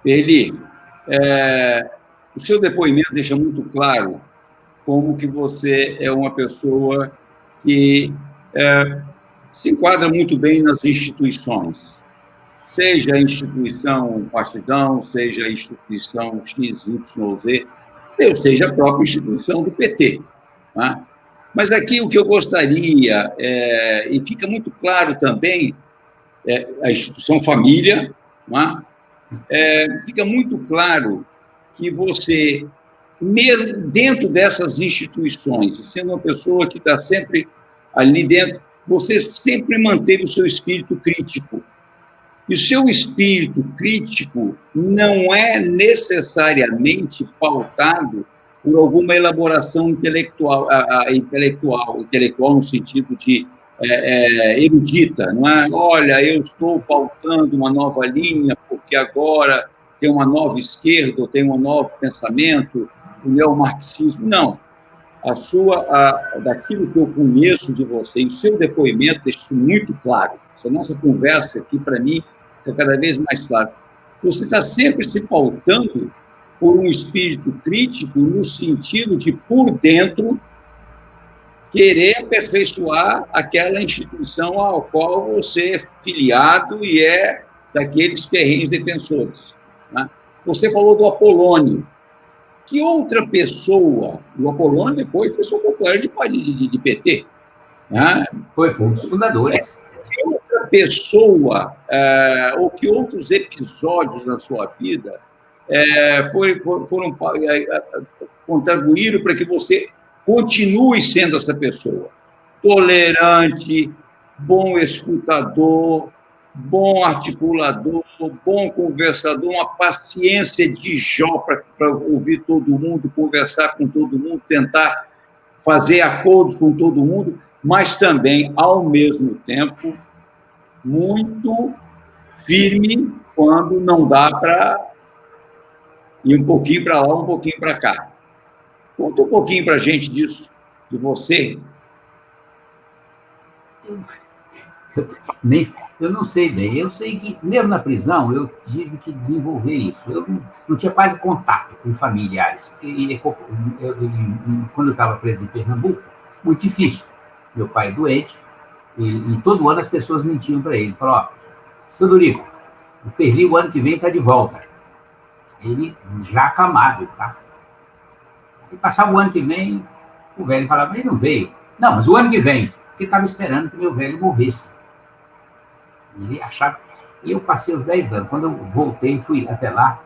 Ele, o seu depoimento deixa muito claro como que você é uma pessoa que se enquadra muito bem nas instituições, seja a instituição Partidão, seja a instituição XYZ, ou seja a própria instituição do PT. Tá? Mas aqui o que eu gostaria, e fica muito claro também, a instituição família, tá? Fica muito claro que você, mesmo dentro dessas instituições, sendo uma pessoa que está sempre ali dentro, você sempre manteve o seu espírito crítico. E o seu espírito crítico não é necessariamente pautado por alguma elaboração intelectual no sentido de erudita, não é? Olha, eu estou pautando uma nova linha porque agora tem uma nova esquerda, tem um novo pensamento, o neomarxismo. Não. Daquilo que eu conheço de você, e o seu depoimento deixa isso muito claro. Essa nossa conversa aqui, para mim, fica cada vez mais claro. Você está sempre se pautando por um espírito crítico no sentido de, por dentro, querer aperfeiçoar aquela instituição à qual você é filiado e é daqueles ferrenhos defensores. Né? Você falou do Apolônio. Que outra pessoa, o Apolônio depois foi seu companheiro de PT. Né? Foi um dos fundadores. Que outra pessoa, ou que outros episódios na sua vida contribuíram para que você continue sendo essa pessoa? Tolerante, bom escutador, bom articulador, bom conversador, uma paciência de Jó para ouvir todo mundo, conversar com todo mundo, tentar fazer acordos com todo mundo, mas também, ao mesmo tempo, muito firme quando não dá para ir um pouquinho para lá, um pouquinho para cá. Conta um pouquinho para a gente disso, de você. Eu não sei bem. Eu sei que, mesmo na prisão, eu tive que desenvolver isso. Eu não tinha quase contato com familiares. Porque quando eu estava preso em Pernambuco, muito difícil. Meu pai doente, e todo ano as pessoas mentiam para ele. Falaram, seu Dorico, o Perli o ano que vem está de volta. Ele já acamado, tá? E passava o ano que vem, o velho falava, ele não veio. Não, mas o ano que vem, porque estava esperando que meu velho morresse. Ele achava... E eu passei os 10 anos. Quando eu voltei, fui até lá,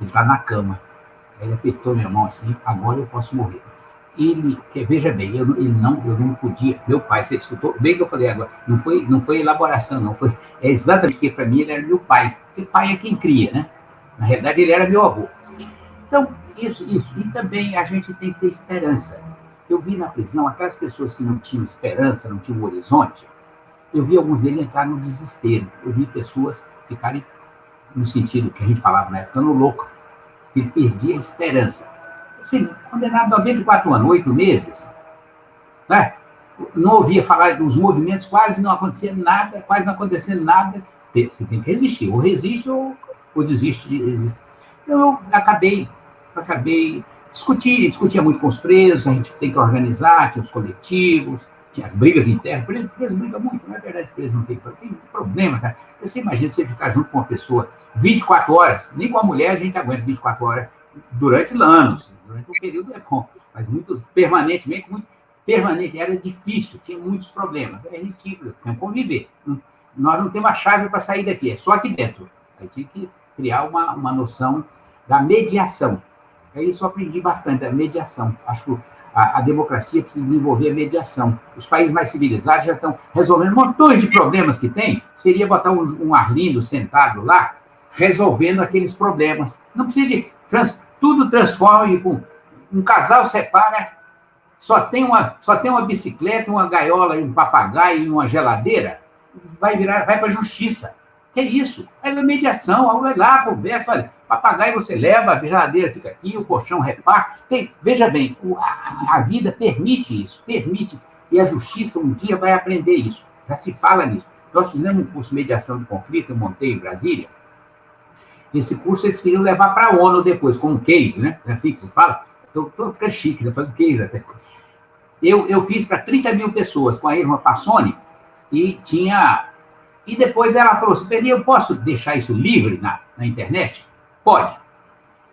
ele está na cama. Ele apertou minha mão assim, agora eu posso morrer. Veja bem, eu não podia... Meu pai, você escutou bem o que eu falei agora, não foi elaboração, não foi... É exatamente porque, para mim, ele era meu pai. Porque pai é quem cria, né? Na realidade, ele era meu avô. Então, isso. E também a gente tem que ter esperança. Eu vi na prisão aquelas pessoas que não tinham esperança, não tinham horizonte. Eu vi alguns deles entrar no desespero. Eu vi pessoas ficarem, no sentido que a gente falava na época, ficando louco, que perdia a esperança. Assim, condenado a 94 anos, 8 meses, né? Não ouvia falar dos movimentos, quase não acontecia nada, quase não acontecendo nada. Você tem que resistir, ou resiste ou desiste de resistir. Eu acabei discutia muito com os presos, a gente tem que organizar, tinha os coletivos, tinha as brigas internas, preso briga muito, não é verdade, preso não tem problema, cara. Você imagina você ficar junto com uma pessoa 24 horas, nem com a mulher a gente aguenta 24 horas durante anos, durante um período é bom, mas permanente, era difícil, tinha muitos problemas, aí a gente tinha que conviver. Nós não temos a chave para sair daqui, é só aqui dentro. Aí tinha que criar uma noção da mediação. Isso eu aprendi bastante, a mediação. Acho que a democracia precisa desenvolver a mediação. Os países mais civilizados já estão resolvendo montões de problemas que tem. Seria botar um Arlindo sentado lá, resolvendo aqueles problemas. Não precisa de... tudo transforma em... Um casal separa, só tem uma bicicleta, uma gaiola, um papagaio e uma geladeira, vai para a justiça. Que é isso? É a mediação, vai lá, conversa, olha, papagaio você leva, a geladeira fica aqui, o colchão reparte. Veja bem, a vida permite isso, e a justiça um dia vai aprender isso, já se fala nisso. Nós fizemos um curso de mediação de conflito, eu montei em Brasília. Esse curso eles queriam levar para a ONU depois, como case, né? É assim que se fala. Estou ficando chique, né? Falando case até. Eu fiz para 30 mil pessoas com a Irma Passoni e tinha... E depois ela falou assim, Perli, eu posso deixar isso livre na internet? Pode.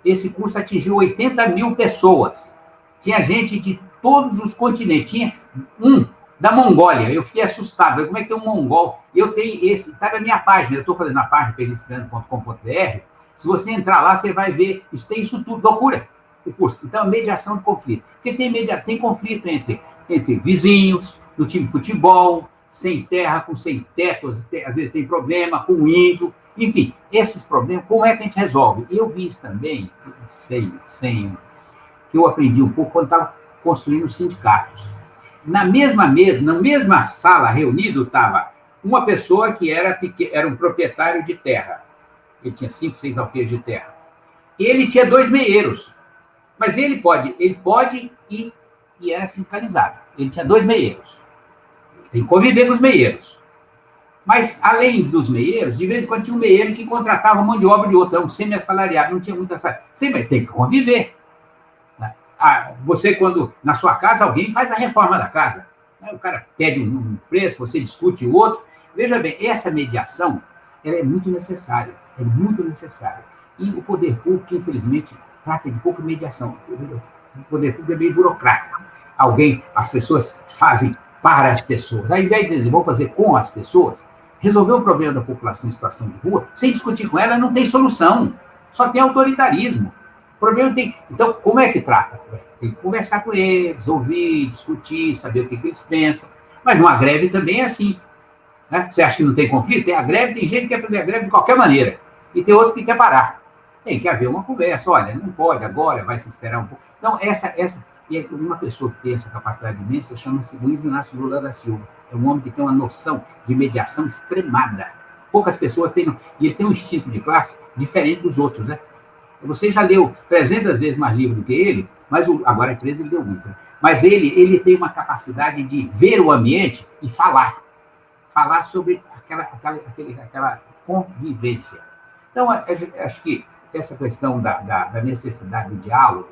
Esse curso atingiu 80 mil pessoas. Tinha gente de todos os continentes. Tinha um da Mongólia. Eu fiquei assustado. Como é que tem um mongol? Eu tenho esse, está na minha página. Eu estou fazendo na página perlisperando.com.br. Se você entrar lá, você vai ver. Tem isso tudo. Procura o curso. Então, mediação de conflito. Porque tem conflito entre vizinhos, no time de futebol, sem terra, com sem teto, às vezes tem problema, com o índio. Enfim, esses problemas, como é que a gente resolve? Eu vi isso também, que eu aprendi um pouco quando estava construindo sindicatos. Na mesma sala reunido estava uma pessoa que era um proprietário de terra. Ele tinha 5, 6 alqueires de terra. Ele tinha 2 meeiros. Mas ele pode e era sindicalizado. Ele tinha 2 meeiros. Tem que conviver com os meeiros. Mas, além dos meeiros, de vez em quando tinha um meeiro que contratava mão de obra de outro, um semi-assalariado, não tinha muita salário. Sim, mas tem que conviver. Você, quando na sua casa, alguém faz a reforma da casa. O cara pede um preço, você discute o outro. Veja bem, essa mediação ela é muito necessária. É muito necessária. E o poder público, infelizmente, trata de pouca mediação. O poder público é meio burocrata. As pessoas fazem para as pessoas. Ao invés de dizer, vamos fazer com as pessoas, resolver o problema da população em situação de rua, sem discutir com ela, não tem solução. Só tem autoritarismo. O problema tem... Então, como é que trata? Tem que conversar com eles, ouvir, discutir, saber o que eles pensam. Mas numa greve também é assim. Né? Você acha que não tem conflito? Tem a greve, tem gente que quer fazer a greve de qualquer maneira. E tem outro que quer parar. Tem que haver uma conversa. Olha, não pode agora, vai se esperar um pouco. Então, e uma pessoa que tem essa capacidade imensa chama-se Luiz Inácio Lula da Silva. É um homem que tem uma noção de mediação extremada. Poucas pessoas têm... E ele tem um instinto de classe diferente dos outros, né? Você já leu 300 vezes mais livro do que ele, mas agora é preso, ele leu muito. Né? Mas ele tem uma capacidade de ver o ambiente e falar. Falar sobre aquela convivência. Então, acho que essa questão da necessidade do diálogo,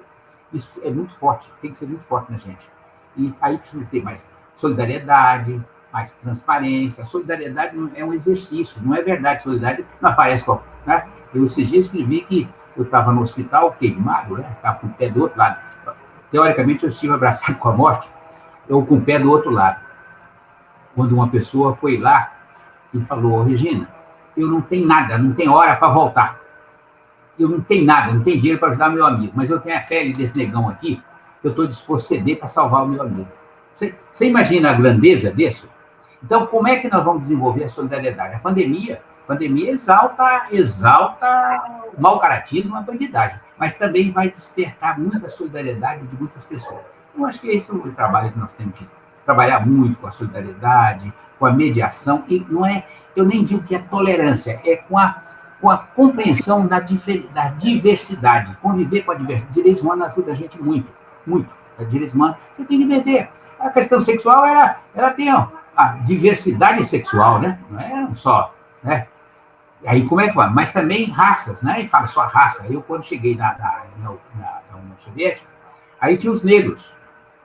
isso é muito forte, tem que ser muito forte na gente. E aí precisa ter mais solidariedade, mais transparência. A solidariedade não é um exercício, não é verdade. Solidariedade não aparece com... Né? Eu esses dias escrevi que eu estava no hospital queimado, né? Estava com o pé do outro lado. Teoricamente, eu estive abraçado com a morte, ou com o pé do outro lado. Quando uma pessoa foi lá e falou, Regina, eu não tenho nada, não tenho hora para voltar. Eu não tenho nada, não tenho dinheiro para ajudar meu amigo, mas eu tenho a pele desse negão aqui, que eu estou disposto a ceder para salvar o meu amigo. Você imagina a grandeza disso? Então, como é que nós vamos desenvolver a solidariedade? A pandemia exalta o mau-caratismo, a bandidagem, mas também vai despertar muita solidariedade de muitas pessoas. Eu acho que esse é o trabalho que nós temos que trabalhar muito com a solidariedade, com a mediação, e não é, eu nem digo que é tolerância, é com a compreensão da diversidade, conviver com a diversidade. Direitos humanos ajuda a gente muito, muito. Direitos humanos, você tem que entender. A questão sexual, ela tem a diversidade sexual, né? Não é só, né? Aí como é que vai? Mas também raças, né? E fala só raça. Eu, quando cheguei na União Soviética, aí tinha os negros,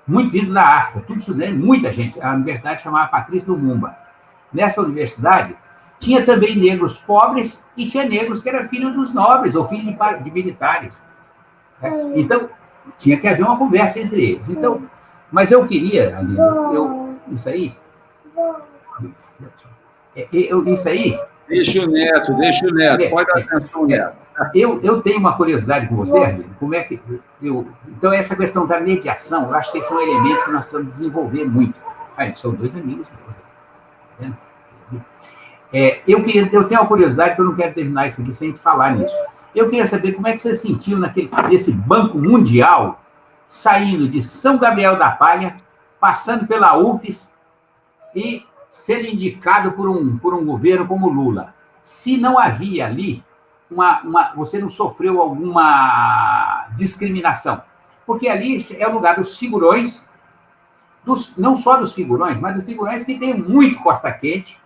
muito vindo da África, tudo estudando, muita gente. A universidade chamava Patrícia Lumumba. Nessa universidade, tinha também negros pobres e tinha negros que eram filhos dos nobres ou filhos de militares. Né? Então, tinha que haver uma conversa entre eles. Então, mas eu queria, Aline, isso aí... Isso aí... Deixa o Neto. Pode dar atenção, Neto. Eu tenho uma curiosidade com você, Aline. Como é que... Então, essa questão da mediação, eu acho que esse é um elemento que nós precisamos desenvolver muito. São 2 amigos. Tá vendo? Eu tenho uma curiosidade que eu não quero terminar isso aqui sem falar nisso. Eu queria saber como é que você sentiu nesse Banco Mundial, saindo de São Gabriel da Palha, passando pela UFES e sendo indicado por um governo como Lula. Se não havia ali, você não sofreu alguma discriminação. Porque ali é o lugar dos figurões, não só dos figurões, mas dos figurões que têm muito costa quente,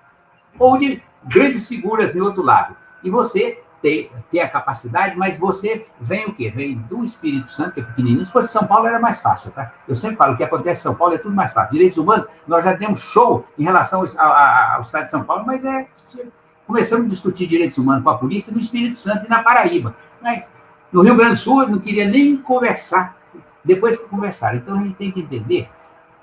ou de grandes figuras do outro lado. E você tem a capacidade, mas você vem o quê? Vem do Espírito Santo, que é pequenininho. Se fosse São Paulo, era mais fácil, tá? Eu sempre falo, o que acontece em São Paulo é tudo mais fácil. Direitos humanos, nós já demos show em relação ao Estado de São Paulo, mas começamos a discutir direitos humanos com a polícia no Espírito Santo e na Paraíba. Mas no Rio Grande do Sul, eu não queria nem conversar, depois que conversaram. Então, a gente tem que entender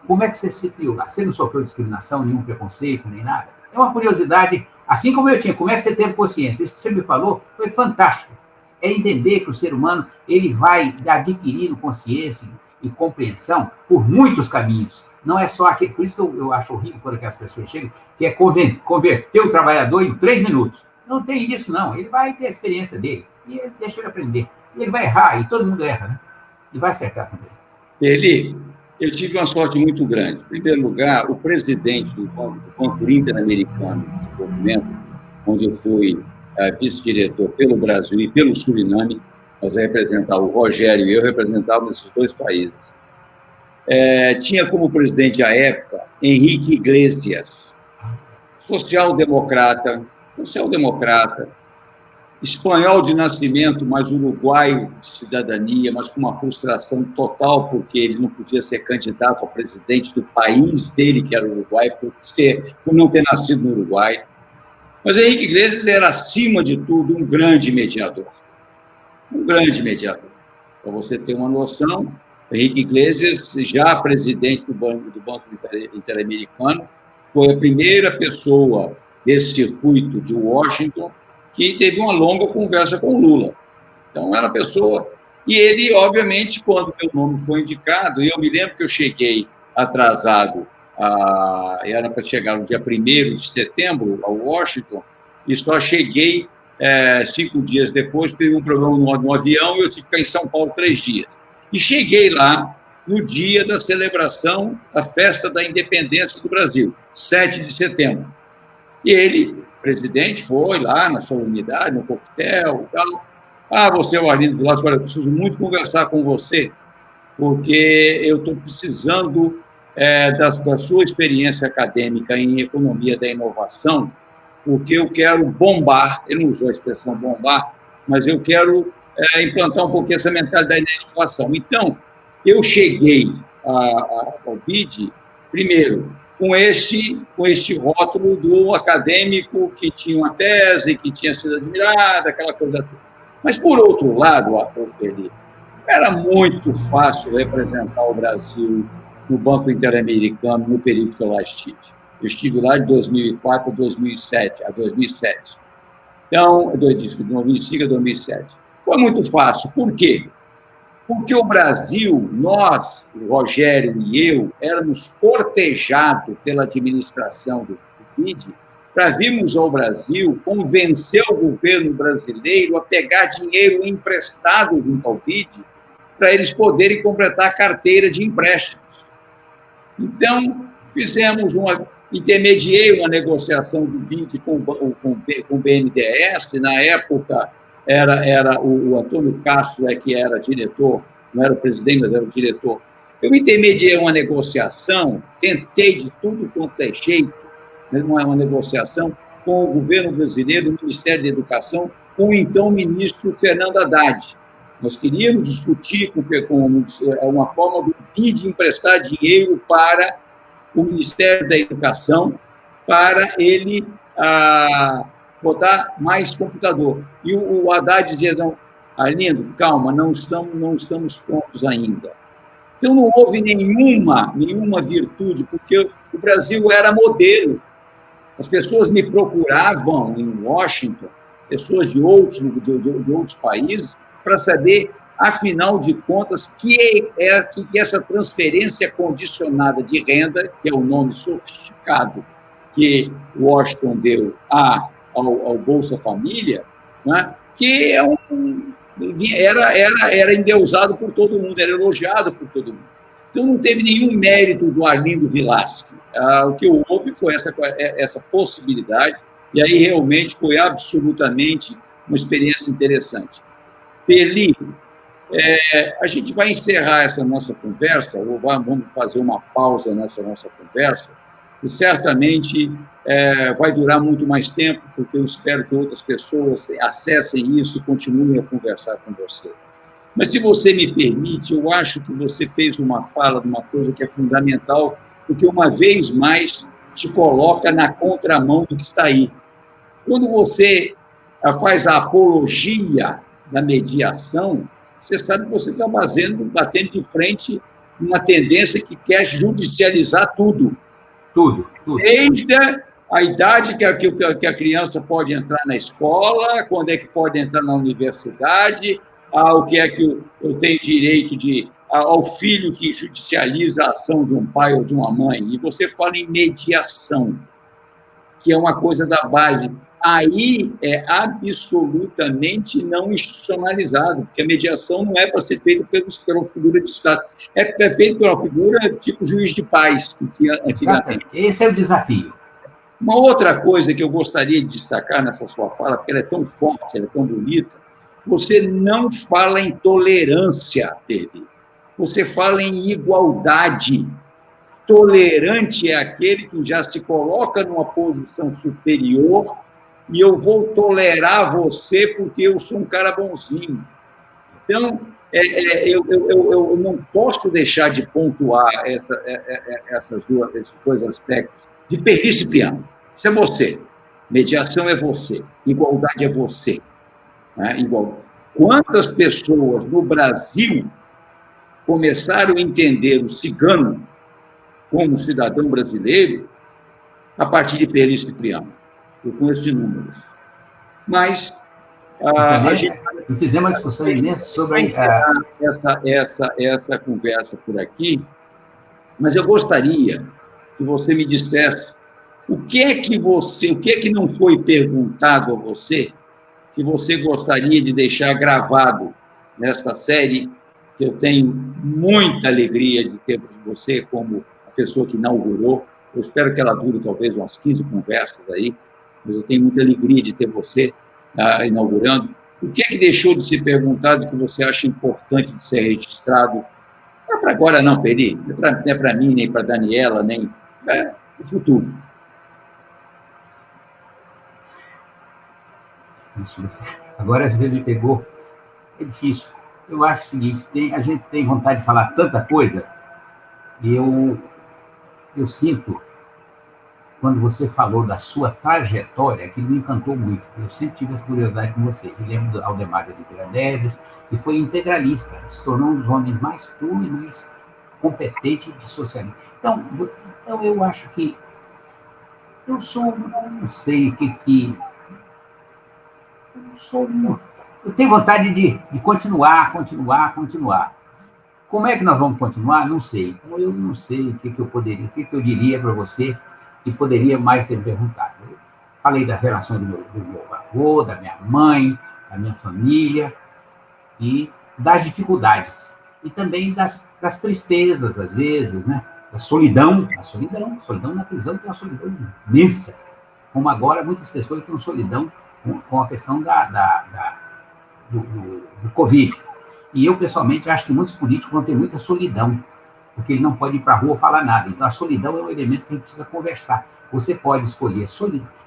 como é que você se criou lá. Você não sofreu discriminação, nenhum preconceito, nem nada. É uma curiosidade, assim como eu tinha. Como é que você teve consciência? Isso que você me falou foi fantástico. É entender que o ser humano ele vai adquirindo consciência e compreensão por muitos caminhos. Não é só aquele... Por isso que eu acho horrível quando aquelas pessoas chegam, que é converter o trabalhador em 3 minutos. Não tem isso, não. Ele vai ter a experiência dele. E deixa ele aprender. E ele vai errar, e todo mundo erra, né? E vai acertar também. Eu tive uma sorte muito grande. Em primeiro lugar, o presidente do Banco Interamericano de Desenvolvimento, onde eu fui vice-diretor pelo Brasil e pelo Suriname, nós representávamos, o Rogério e eu representávamos esses 2 países. Tinha como presidente à época Henrique Iglesias, social-democrata, espanhol de nascimento, mas uruguaio de cidadania, mas com uma frustração total, porque ele não podia ser candidato a presidente do país dele, que era o Uruguai, por não ter nascido no Uruguai. Mas Henrique Iglesias era, acima de tudo, um grande mediador. Um grande mediador. Para você ter uma noção, Henrique Iglesias, já presidente do Banco Interamericano, foi a primeira pessoa desse circuito de Washington que teve uma longa conversa com o Lula. Então, era uma pessoa... E ele, obviamente, quando meu nome foi indicado, eu me lembro que eu cheguei atrasado, era para chegar no dia 1º de setembro, a Washington, e só cheguei 5 dias depois, teve um problema no avião e eu tive que ficar em São Paulo 3 dias. E cheguei lá no dia da celebração da Festa da Independência do Brasil, 7 de setembro. E ele... O presidente foi lá na sua unidade, no coquetel e tal. Você é o Arlindo Vilas, olha, eu preciso muito conversar com você, porque eu estou precisando da sua experiência acadêmica em economia da inovação, porque eu quero bombar, ele não usou a expressão bombar, mas eu quero implantar um pouquinho essa mentalidade da inovação. Então, eu cheguei ao BID, primeiro, com este rótulo do acadêmico que tinha uma tese, que tinha sido admirada, aquela coisa toda. Mas, por outro lado, era muito fácil representar o Brasil no Banco Interamericano no período que eu lá estive. Eu estive lá de 2004 a 2007. Então, de 2005 a 2007. Foi muito fácil. Por quê? Porque o Brasil, nós, o Rogério e eu, éramos cortejados pela administração do BID para virmos ao Brasil convencer o governo brasileiro a pegar dinheiro emprestado junto ao BID para eles poderem completar a carteira de empréstimos. Então, intermediei uma negociação do BID com o BNDES, na época era o Antônio Castro que era diretor, não era o presidente, mas era o diretor. Eu intermediei uma negociação, tentei de tudo quanto é jeito, uma negociação com o governo brasileiro, o Ministério da Educação, com o então ministro Fernando Haddad. Nós queríamos discutir com uma forma do BID emprestar dinheiro para o Ministério da Educação, para ele botar mais computador. E o Haddad dizia, não, Arlindo, calma, não estamos prontos ainda. Então, não houve nenhuma virtude, porque o Brasil era modelo. As pessoas me procuravam em Washington, pessoas de outros países, para saber, afinal de contas, que essa transferência condicionada de renda, que é o nome sofisticado que Washington deu ao Bolsa Família, né, que era endeusado por todo mundo, era elogiado por todo mundo. Então, não teve nenhum mérito do Arlindo Vilas. O que houve foi essa possibilidade, e aí realmente foi absolutamente uma experiência interessante. Peli, a gente vai encerrar essa nossa conversa, ou vamos fazer uma pausa nessa nossa conversa, e certamente vai durar muito mais tempo, porque eu espero que outras pessoas acessem isso e continuem a conversar com você. Mas, se você me permite, eu acho que você fez uma fala de uma coisa que é fundamental, porque, uma vez mais, te coloca na contramão do que está aí. Quando você faz a apologia da mediação, você sabe que você está batendo de frente uma tendência que quer judicializar tudo. Tudo. Desde a idade que a criança pode entrar na escola, quando é que pode entrar na universidade, ao que é que eu tenho direito ao filho que judicializa a ação de um pai ou de uma mãe. E você fala em mediação, que é uma coisa da base. Aí é absolutamente não institucionalizado, porque a mediação não é para ser feita pela figura de Estado, é feita pela figura tipo juiz de paz. Exatamente. Esse é o desafio. Uma outra coisa que eu gostaria de destacar nessa sua fala, porque ela é tão forte, ela é tão bonita, você não fala em tolerância, Pedro. Você fala em igualdade. Tolerante é aquele que já se coloca numa posição superior e eu vou tolerar você porque eu sou um cara bonzinho. Então, eu não posso deixar de pontuar esses dois aspectos de perícia piano. Isso é você. Mediação é você. Igualdade é você. Quantas pessoas no Brasil começaram a entender o cigano como cidadão brasileiro a partir de Perício Cipriano? Eu conheço de números. Mas a gente fizemos uma discussão imensa sobre essa conversa por aqui, mas eu gostaria que você me dissesse o que é que não foi perguntado a você, que você gostaria de deixar gravado nesta série, que eu tenho muita alegria de ter você como a pessoa que inaugurou. Eu espero que ela dure talvez umas 15 conversas aí, mas eu tenho muita alegria de ter você inaugurando. O que é que deixou de ser perguntado que você acha importante de ser registrado? Não é para agora não, Peri, não é para mim, nem para a Daniela, nem para o futuro. Agora você me pegou. É difícil. Eu acho o seguinte, a gente tem vontade de falar tanta coisa, e eu sinto, quando você falou da sua trajetória, que me encantou muito. Eu sempre tive essa curiosidade com você. Eu lembro do Aldemar de Oliveira Neves, que foi integralista, se tornou um dos homens mais puros e mais competentes de socialismo. Então, eu acho que eu sou, não sei o que eu tenho vontade de continuar. Como é que nós vamos continuar? Não sei. Então, eu não sei o que eu diria para você que poderia mais ter perguntado. Eu falei das relações do meu avô, da minha mãe, da minha família, e das dificuldades. E também das tristezas, às vezes, né? Da solidão. A solidão na prisão tem uma solidão imensa. Como agora, muitas pessoas têm solidão com a questão do Covid. E eu, pessoalmente, acho que muitos políticos vão ter muita solidão, porque ele não pode ir para a rua falar nada. Então, a solidão é um elemento que a gente precisa conversar. Você pode escolher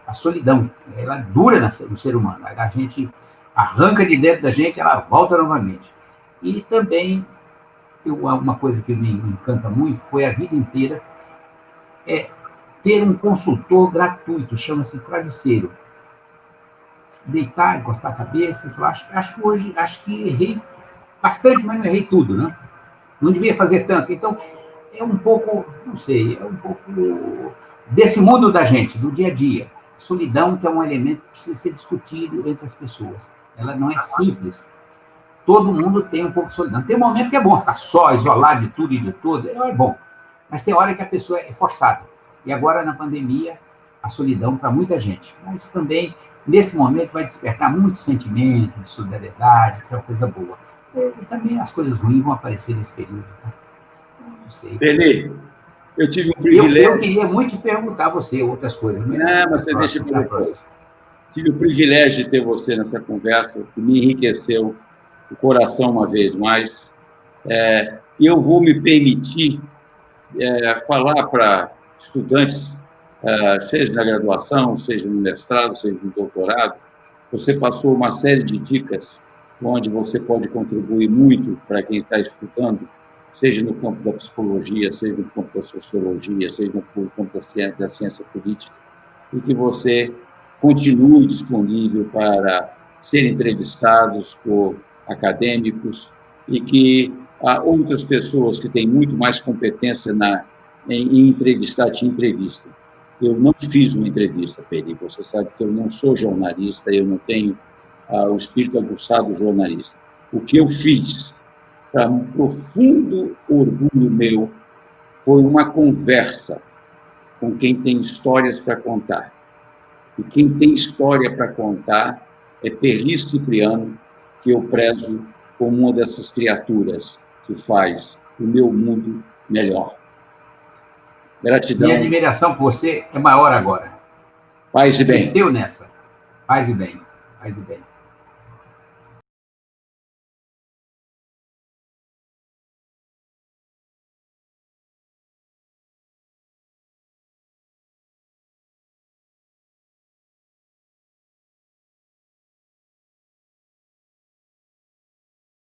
a solidão, ela dura no ser humano. A gente arranca de dentro da gente, ela volta novamente. E também, uma coisa que me encanta muito foi a vida inteira ter um consultor gratuito, chama-se travesseiro. Deitar, encostar a cabeça e falar, acho que errei bastante, mas não errei tudo, né? Não devia fazer tanto. Então, é um pouco, não sei, desse mundo da gente, do dia a dia. A solidão, que é um elemento que precisa ser discutido entre as pessoas. Ela não é simples. Todo mundo tem um pouco de solidão. Tem um momento que é bom ficar só, isolado de tudo e de todos, é bom. Mas tem hora que a pessoa é forçada. E agora, na pandemia, a solidão para muita gente. Mas também, nesse momento, vai despertar muito sentimento de solidariedade, que é uma coisa boa. E também as coisas ruins vão aparecer nesse período. Tá? Então, não sei. Peli, eu tive um privilégio... Eu queria muito te perguntar a você outras coisas. Mas você deixa para depois. Tive o privilégio de ter você nessa conversa, que me enriqueceu o coração uma vez mais. E eu vou me permitir falar para estudantes seja na graduação, seja no mestrado, seja no doutorado, você passou uma série de dicas onde você pode contribuir muito para quem está escutando, seja no campo da psicologia, seja no campo da sociologia, seja no campo da ciência política, e que você continue disponível para ser entrevistados por acadêmicos e que outras pessoas que têm muito mais competência em entrevistar te entrevistem. Eu não fiz uma entrevista, Peri, você sabe que eu não sou jornalista, eu não tenho o espírito aguçado jornalista. O que eu fiz, para um profundo orgulho meu, foi uma conversa com quem tem histórias para contar. E quem tem história para contar é Perli Cipriano, que eu prezo como uma dessas criaturas que faz o meu mundo melhor. Gratidão. Minha admiração por você é maior agora. Paz e bem. Cresceu nessa. Paz e bem. Paz e bem.